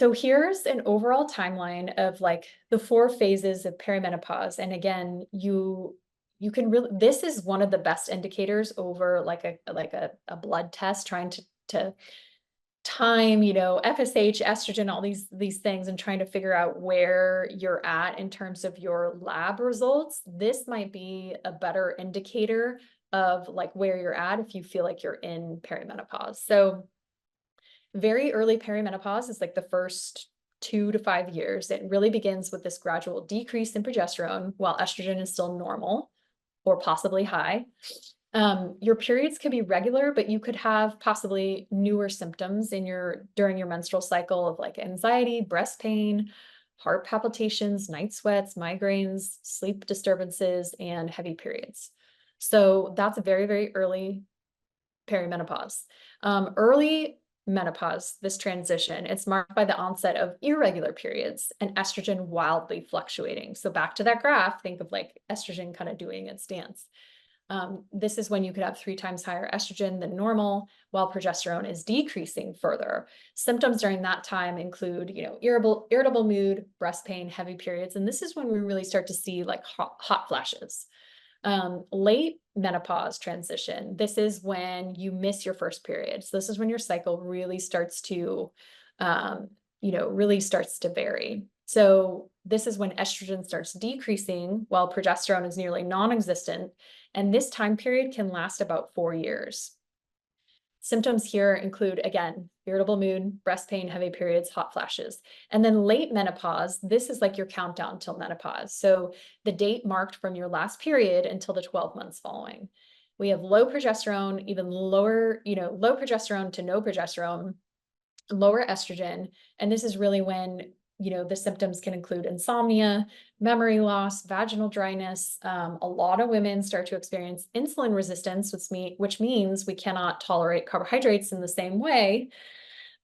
So here's an overall timeline of like the 4 phases of perimenopause. And again, you can really, this is one of the best indicators over like a blood test trying to time, FSH, estrogen, all these things, and trying to figure out where you're at in terms of your lab results. This might be a better indicator of like where you're at if you feel like you're in perimenopause. So very early perimenopause is like the first 2 to 5 years. It really begins with this gradual decrease in progesterone while estrogen is still normal or possibly high. Your periods could be regular, but you could have possibly newer symptoms during your menstrual cycle of like anxiety, breast pain, heart palpitations, night sweats, migraines, sleep disturbances, and heavy periods. So that's a very, very early perimenopause. Early menopause, this transition, it's marked by the onset of irregular periods and estrogen wildly fluctuating. So back to that graph, think of like estrogen kind of doing its dance. This is when you could have 3 times higher estrogen than normal, while progesterone is decreasing further. Symptoms during that time include, irritable mood, breast pain, heavy periods, and this is when we really start to see like hot flashes. Late menopause transition. This is when you miss your first period. So this is when your cycle really starts to, really starts to vary. So this is when estrogen starts decreasing while progesterone is nearly non-existent. And this time period can last about 4 years. Symptoms here include, again, irritable mood, breast pain, heavy periods, hot flashes. And then late menopause, this is like your countdown till menopause. So the date marked from your last period until the 12 months following. We have low progesterone, even lower, low progesterone to no progesterone, lower estrogen. And this is really when the symptoms can include insomnia, memory loss, vaginal dryness. A lot of women start to experience insulin resistance, which means we cannot tolerate carbohydrates in the same way,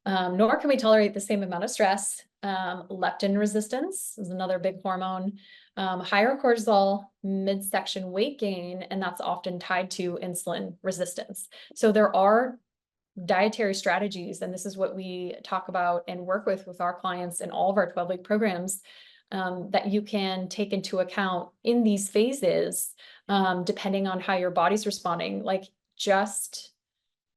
nor can we tolerate the same amount of stress. Leptin resistance is another big hormone. Higher cortisol, midsection weight gain, and that's often tied to insulin resistance. So there are dietary strategies, and this is what we talk about and work with our clients in all of our 12-week programs, that you can take into account in these phases, depending on how your body's responding. Like just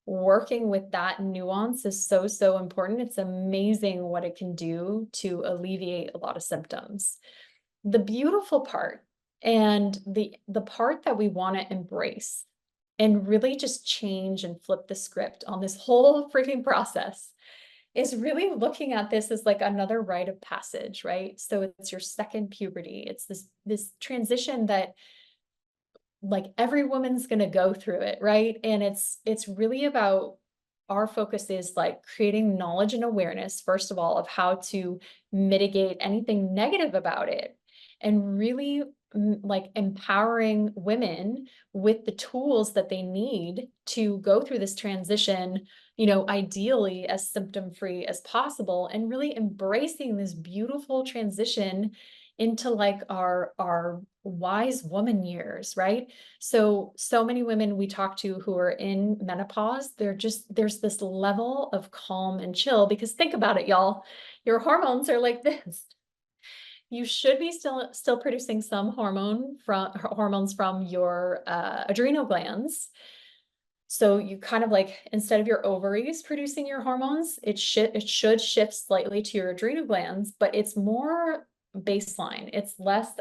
working with that nuance is so, so important. It's amazing what it can do to alleviate a lot of symptoms. The beautiful part and the part that we want to embrace and really just change and flip the script on this whole freaking process is really looking at this as like another rite of passage, right? So it's your second puberty. It's this transition that like every woman's going to go through it, right? And it's really about, our focus is like creating knowledge and awareness, first of all, of how to mitigate anything negative about it, and really like empowering women with the tools that they need to go through this transition, ideally as symptom-free as possible, and really embracing this beautiful transition into like our wise woman years, right? So many women we talk to who are in menopause, there's this level of calm and chill, because think about it, y'all, your hormones are like this. You should be still producing some hormones from your adrenal glands. So you kind of like, instead of your ovaries producing your hormones, it should shift slightly to your adrenal glands, but it's more baseline. It's less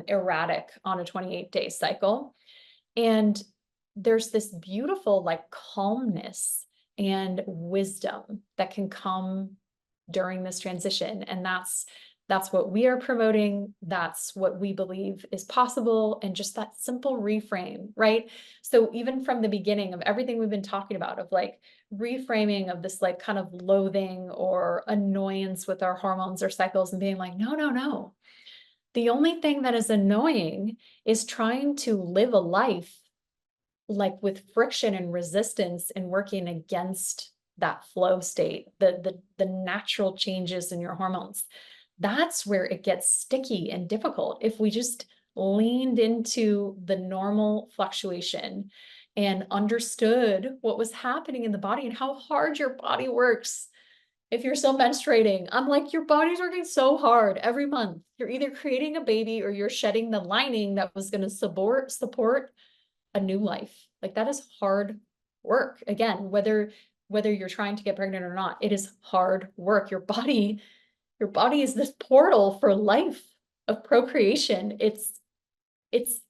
erratic on a 28-day cycle. And there's this beautiful like calmness and wisdom that can come during this transition. And that's what we are promoting. That's what we believe is possible. And just that simple reframe, right? So even from the beginning of everything we've been talking about, of like reframing of this like kind of loathing or annoyance with our hormones or cycles, and being like, no, no, no. The only thing that is annoying is trying to live a life like with friction and resistance and working against that flow state, the natural changes in your hormones. That's where it gets sticky and difficult. If we just leaned into the normal fluctuation and understood what was happening in the body and how hard your body works, if you're still menstruating, I'm like, your body's working so hard every month. You're either creating a baby or you're shedding the lining that was going to support a new life. Like that is hard work. Again, whether you're trying to get pregnant or not, it is hard work. Your body is this portal for life of procreation. It's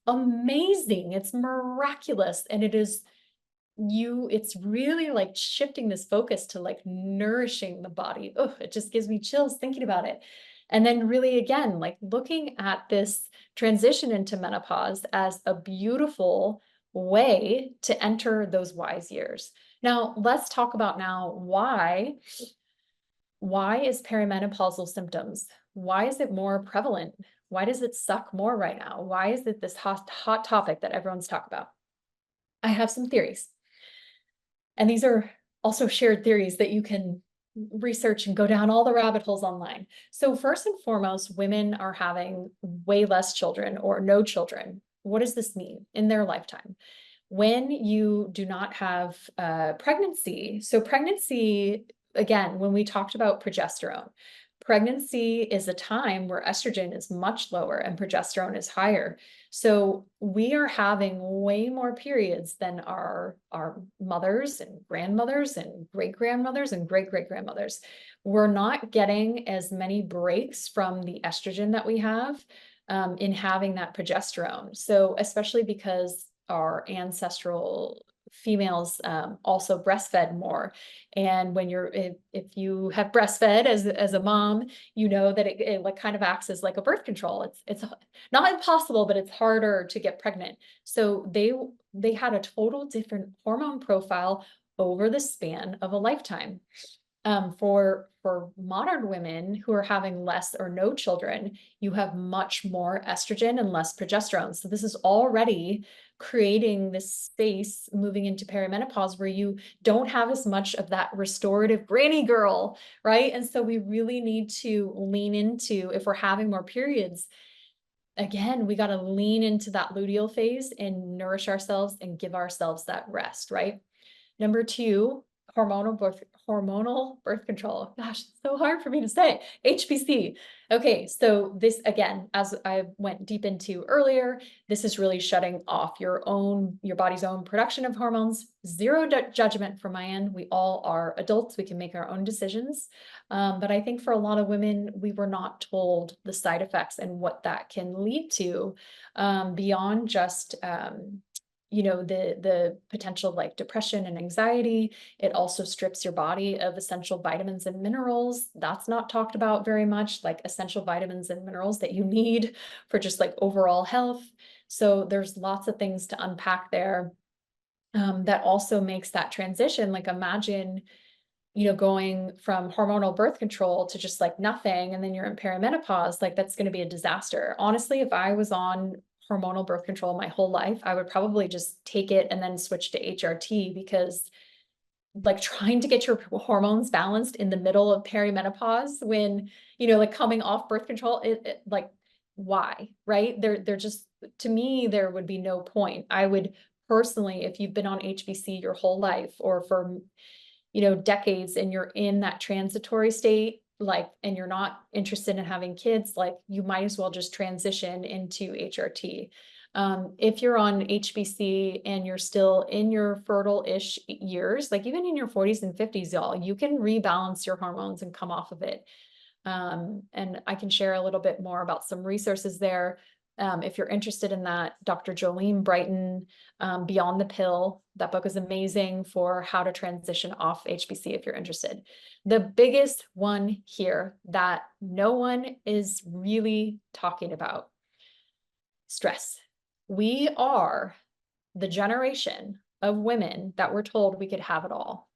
amazing. It's miraculous. And it's really like shifting this focus to like nourishing the body. Oh, it just gives me chills thinking about it. And then really, again, like looking at this transition into menopause as a beautiful way to enter those wise years. Now, let's talk about why is perimenopausal symptoms? Why is it more prevalent? Why does it suck more right now? Why is it this hot topic that everyone's talking about? I have some theories. And these are also shared theories that you can research and go down all the rabbit holes online. So first and foremost, women are having way less children or no children. What does this mean in their lifetime? When you do not have pregnancy, so pregnancy, again, when we talked about progesterone, pregnancy is a time where estrogen is much lower and progesterone is higher. So we are having way more periods than our mothers and grandmothers and great-grandmothers and great-great-grandmothers. We're not getting as many breaks from the estrogen that we have in having that progesterone. So especially because our ancestral females also breastfed more. And when if you have breastfed as a mom, you know that it like kind of acts as like a birth control. It's not impossible, but it's harder to get pregnant. So they had a total different hormone profile over the span of a lifetime. For modern women who are having less or no children, you have much more estrogen and less progesterone. So this is already creating this space moving into perimenopause where you don't have as much of that restorative granny girl, right? And so we really need to lean into, if we're having more periods, again, we got to lean into that luteal phase and nourish ourselves and give ourselves that rest, right? Number two, hormonal birth control. Gosh, it's so hard for me to say. HPC. Okay, so this again, as I went deep into earlier, this is really shutting off your body's own production of hormones. Zero judgment from my end. We all are adults. We can make our own decisions. But I think for a lot of women, we were not told the side effects and what that can lead to beyond just the potential like depression and anxiety. It also strips your body of essential vitamins and minerals. That's not talked about very much, like essential vitamins and minerals that you need for just like overall health. So there's lots of things to unpack there. That also makes that transition. Like imagine, going from hormonal birth control to just like nothing, and then you're in perimenopause, like that's going to be a disaster. Honestly, if I was on hormonal birth control my whole life, I would probably just take it and then switch to HRT, because like trying to get your hormones balanced in the middle of perimenopause when, like coming off birth control, like, why, right? They're just, to me, there would be no point. I would personally, if you've been on HBC your whole life or for decades and you're in that transitory state, like, and you're not interested in having kids, like you might as well just transition into HRT. If you're on HBC and you're still in your fertile-ish years, like even in your 40s and 50s, y'all, you can rebalance your hormones and come off of it. And I can share a little bit more about some resources there. If you're interested in that, Dr. Jolene Brighton, Beyond the Pill, that book is amazing for how to transition off HBC if you're interested. The biggest one here that no one is really talking about, stress. We are the generation of women that were told we could have it all.